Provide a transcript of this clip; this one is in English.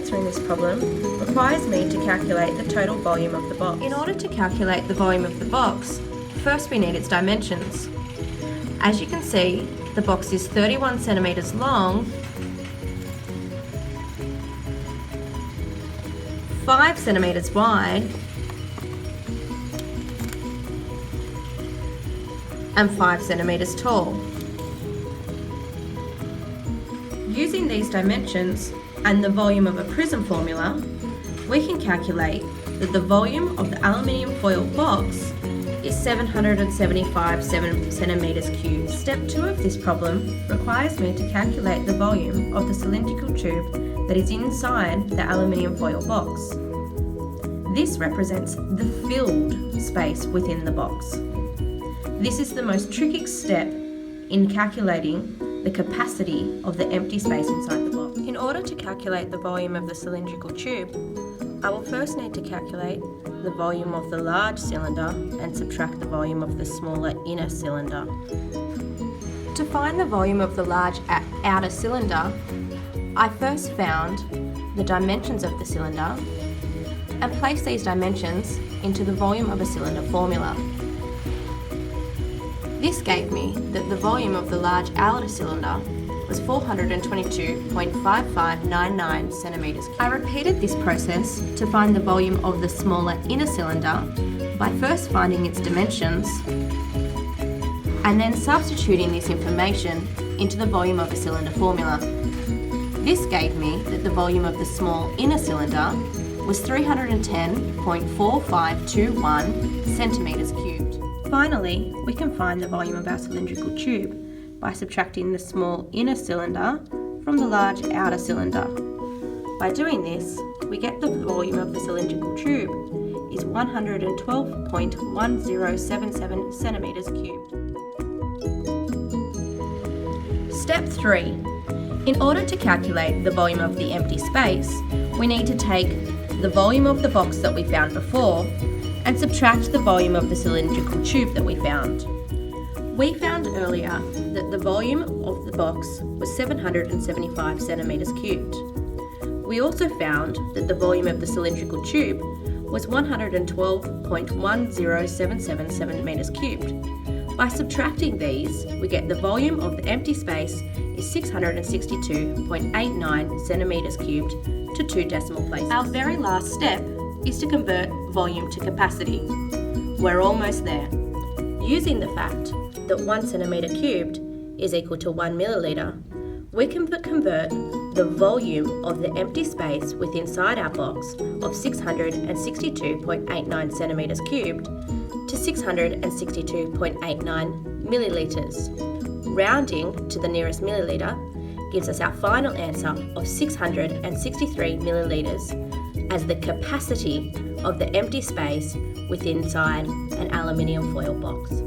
answer in this problem requires me to calculate the total volume of the box. In order to calculate the volume of the box, first we need its dimensions. As you can see, the box is 31 centimetres long, 5 centimetres wide, and 5 centimetres tall. Using these dimensions and the volume of a prism formula, we can calculate that the volume of the aluminium foil box is 775 centimetres cubed. Step 2 of this problem requires me to calculate the volume of the cylindrical tube that is inside the aluminium foil box. This represents the filled space within the box. This is the most tricky step in calculating the capacity of the empty space inside the box. In order to calculate the volume of the cylindrical tube, I will first need to calculate the volume of the large cylinder and subtract the volume of the smaller inner cylinder. To find the volume of the large outer cylinder, I first found the dimensions of the cylinder and placed these dimensions into the volume of a cylinder formula. This gave me that the volume of the large outer cylinder was 422.5599 centimetres cubed. I repeated this process to find the volume of the smaller inner cylinder by first finding its dimensions and then substituting this information into the volume of a cylinder formula. This gave me that the volume of the small inner cylinder was 310.4521 centimetres cubed. Finally, we can find the volume of our cylindrical tube by subtracting the small inner cylinder from the large outer cylinder. By doing this, we get the volume of the cylindrical tube is 112.1077 centimetres cubed. Step 3. In order to calculate the volume of the empty space, we need to take the volume of the box that we found before and subtract the volume of the cylindrical tube that we found. We found earlier that the volume of the box was 775 centimetres cubed. We also found that the volume of the cylindrical tube was 112.1077 centimetres cubed. By subtracting these, we get the volume of the empty space is 662.89 centimetres cubed to 2 decimal places. Our very last step is to convert volume to capacity. We're almost there. Using the fact that 1 centimetre cubed is equal to 1 millilitre, we can convert the volume of the empty space within inside our box of 662.89 centimetres cubed to 662.89 millilitres. Rounding to the nearest millilitre gives us our final answer of 663 millilitres as the capacity of the empty space within inside an aluminium foil box.